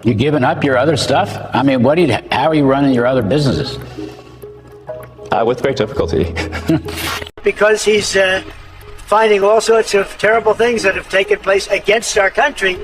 You giving up your other stuff? I mean, how are you running your other businesses? With great difficulty. Because he's finding all sorts of terrible things that have taken place against our country.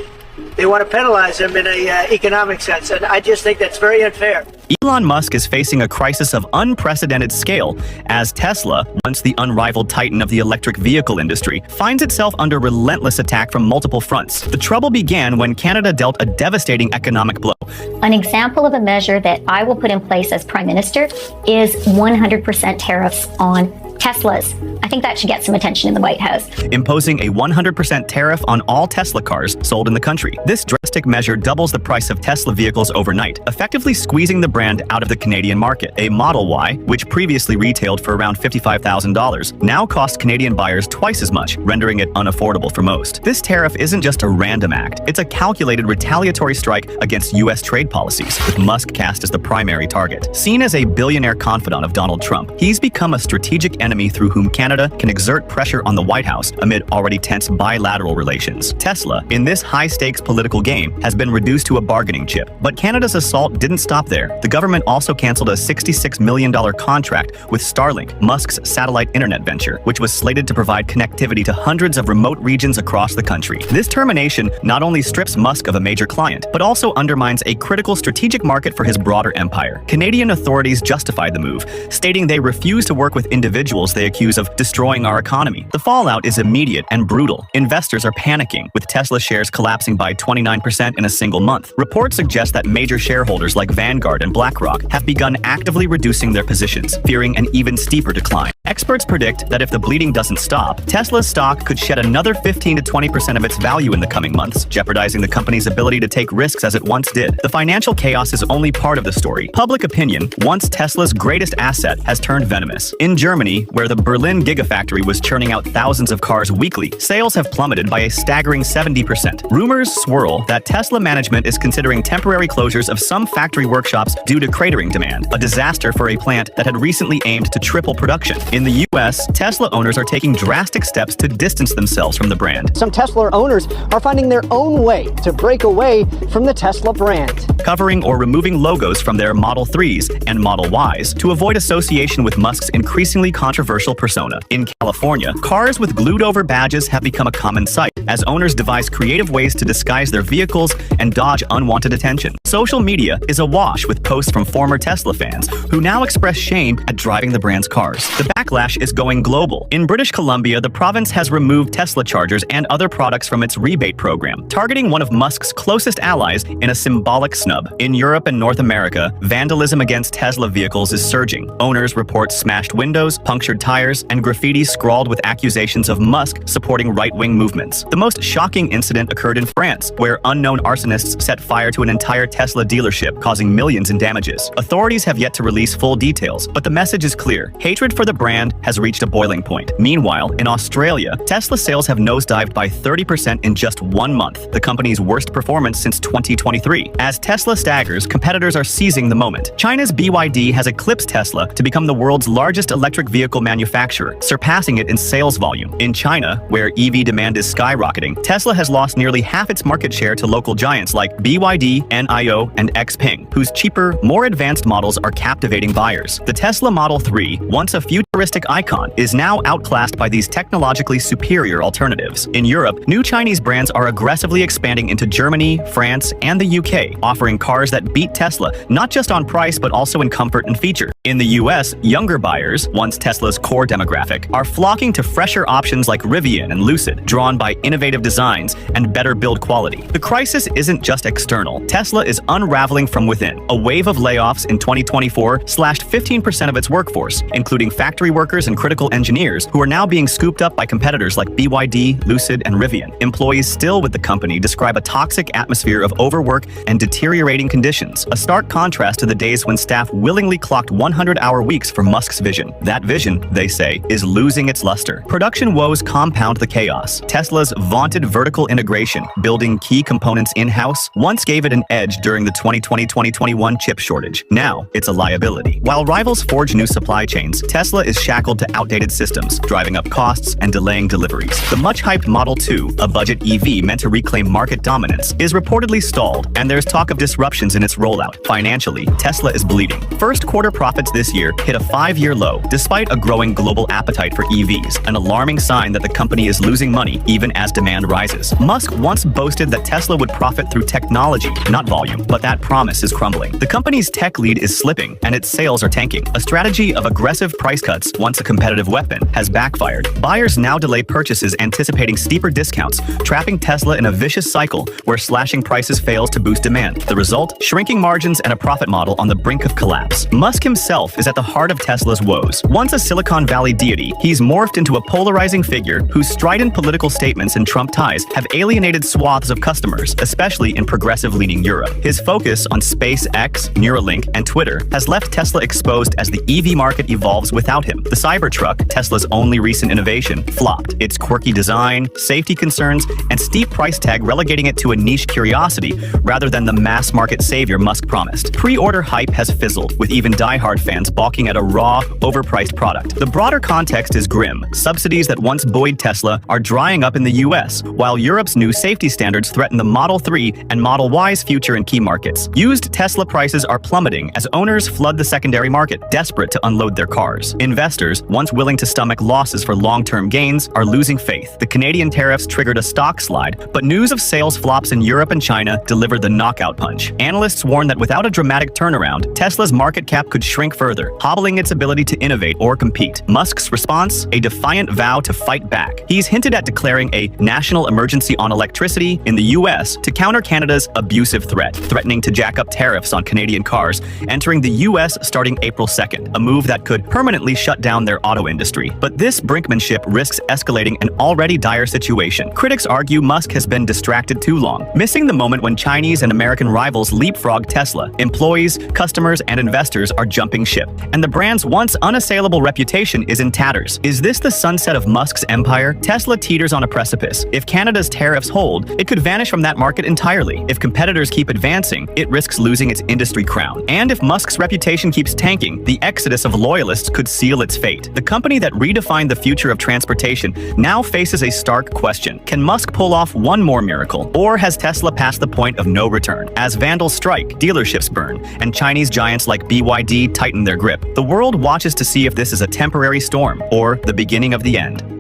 They want to penalize him in an economic sense, and I just think that's very unfair. Elon Musk is facing a crisis of unprecedented scale as Tesla, once the unrivaled titan of the electric vehicle industry, finds itself under relentless attack from multiple fronts. The trouble began when Canada dealt a devastating economic blow. An example of a measure that I will put in place as Prime Minister is 100% tariffs on Teslas. I think that should get some attention in the White House. Imposing a 100% tariff on all Tesla cars sold in the country. This drastic measure doubles the price of Tesla vehicles overnight, effectively squeezing the brand out of the Canadian market. A Model Y, which previously retailed for around $55,000, now costs Canadian buyers twice as much, rendering it unaffordable for most. This tariff isn't just a random act, it's a calculated retaliatory strike against U.S. trade policies, with Musk cast as the primary target. Seen as a billionaire confidant of Donald Trump, he's become a strategic enemy through whom Canada can exert pressure on the White House amid already tense bilateral relations. Tesla, in this high-stakes political game, has been reduced to a bargaining chip. But Canada's assault didn't stop there. The government also canceled a $66 million contract with Starlink, Musk's satellite internet venture, which was slated to provide connectivity to hundreds of remote regions across the country. This termination not only strips Musk of a major client, but also undermines a critical strategic market for his broader empire. Canadian authorities justified the move, stating they refuse to work with individuals they accuse of destroying our economy. The fallout is immediate and brutal. Investors are panicking, with Tesla shares collapsing by 29% in a single month. Reports suggest that major shareholders like Vanguard and BlackRock have begun actively reducing their positions, fearing an even steeper decline. Experts predict that if the bleeding doesn't stop, Tesla's stock could shed another 15 to 20% of its value in the coming months, jeopardizing the company's ability to take risks as it once did. The financial chaos is only part of the story. Public opinion, once Tesla's greatest asset, has turned venomous. In Germany, where the Berlin Gigafactory was churning out thousands of cars weekly, sales have plummeted by a staggering 70%. Rumors swirl that Tesla management is considering temporary closures of some factory workshops due to cratering demand, a disaster for a plant that had recently aimed to triple production. In the U.S., Tesla owners are taking drastic steps to distance themselves from the brand. Some Tesla owners are finding their own way to break away from the Tesla brand, covering or removing logos from their Model 3s and Model Ys to avoid association with Musk's increasingly controversial persona. In California, cars with glued-over badges have become a common sight, as owners devise creative ways to disguise their vehicles and dodge unwanted attention. Social media is awash with posts from former Tesla fans who now express shame at driving the brand's cars. The backlash is going global. In British Columbia, the province has removed Tesla chargers and other products from its rebate program, targeting one of Musk's closest allies in a symbolic snub. In Europe and North America, vandalism against Tesla vehicles is surging. Owners report smashed windows, punctured tires, and graffiti scrawled with accusations of Musk supporting right-wing movements. The most shocking incident occurred in France, where unknown arsonists set fire to an entire Tesla dealership, causing millions in damages. Authorities have yet to release full details, but the message is clear. Hatred for the brand has reached a boiling point. Meanwhile, in Australia, Tesla sales have nosedived by 30% in just 1 month, the company's worst performance since 2023. As Tesla staggers, competitors are seizing the moment. China's BYD has eclipsed Tesla to become the world's largest electric vehicle manufacturer, surpassing it in sales volume. In China, where EV demand is skyrocketing, Tesla has lost nearly half its market share to local giants like BYD, NIO, and XPeng, whose cheaper, more advanced models are captivating buyers. The Tesla Model 3, once a futuristic icon, is now outclassed by these technologically superior alternatives. In Europe, new Chinese brands are aggressively expanding into Germany, France, and the UK, offering cars that beat Tesla not just on price but also in comfort and feature. In the US, younger buyers, once Tesla's core demographic, are flocking to fresher options like Rivian and Lucid, drawn by innovative designs and better build quality. The crisis isn't just external. Tesla is unraveling from within. A wave of layoffs in 2024 slashed 15% of its workforce, including factory workers and critical engineers, who are now being scooped up by competitors like BYD, Lucid, and Rivian. Employees still with the company describe a toxic atmosphere of overwork and deteriorating conditions, a stark contrast to the days when staff willingly clocked 100-hour weeks for Musk's vision. That vision, they say, is losing losing its luster. Production woes compound the chaos. Tesla's vaunted vertical integration, building key components in-house, once gave it an edge during the 2020-2021 chip shortage. Now, it's a liability. While rivals forge new supply chains, Tesla is shackled to outdated systems, driving up costs and delaying deliveries. The much-hyped Model 2, a budget EV meant to reclaim market dominance, is reportedly stalled, and there's talk of disruptions in its rollout. Financially, Tesla is bleeding. First quarter profits this year hit a 5-year low, despite a growing global appetite for EVs, an alarming sign that the company is losing money even as demand rises. Musk once boasted that Tesla would profit through technology, not volume, but that promise is crumbling. The company's tech lead is slipping, and its sales are tanking. A strategy of aggressive price cuts, once a competitive weapon, has backfired. Buyers now delay purchases anticipating steeper discounts, trapping Tesla in a vicious cycle where slashing prices fails to boost demand. The result? Shrinking margins and a profit model on the brink of collapse. Musk himself is at the heart of Tesla's woes. Once a Silicon Valley deity, he's morphed into a polarizing figure whose strident political statements and Trump ties have alienated swaths of customers, especially in progressive-leaning Europe. His focus on SpaceX, Neuralink, and Twitter has left Tesla exposed as the EV market evolves without him. The Cybertruck, Tesla's only recent innovation, flopped. Its quirky design, safety concerns, and steep price tag relegating it to a niche curiosity rather than the mass-market savior Musk promised. Pre-order hype has fizzled, with even die-hard fans balking at a raw, overpriced product. The broader context is grim. Subsidies that once buoyed Tesla are drying up in the US, while Europe's new safety standards threaten the Model 3 and Model Y's future in key markets. Used Tesla prices are plummeting as owners flood the secondary market, desperate to unload their cars. Investors, once willing to stomach losses for long-term gains, are losing faith. The Canadian tariffs triggered a stock slide, but news of sales flops in Europe and China delivered the knockout punch. Analysts warn that without a dramatic turnaround, Tesla's market cap could shrink further, hobbling its ability to innovate or compete. Musk's response? A defiant vow to fight back. He's hinted at declaring a national emergency on electricity in the US to counter Canada's abusive threat, threatening to jack up tariffs on Canadian cars, entering the US starting April 2nd, a move that could permanently shut down their auto industry. But this brinkmanship risks escalating an already dire situation. Critics argue Musk has been distracted too long, missing the moment when Chinese and American rivals leapfrog Tesla. Employees, customers, and investors are jumping ship, and the brand's once unassailable reputation is in tatters. Is this the sunset of Musk's empire? Tesla teeters on a precipice. If Canada's tariffs hold, it could vanish from that market entirely. If competitors keep advancing, it risks losing its industry crown. And if Musk's reputation keeps tanking, the exodus of loyalists could seal its fate. The company that redefined the future of transportation now faces a stark question. Can Musk pull off one more miracle? Or has Tesla passed the point of no return? As vandals strike, dealerships burn, and Chinese giants like BYD tighten their grip, the world watches to see if this is a temporary storm or the beginning of the end.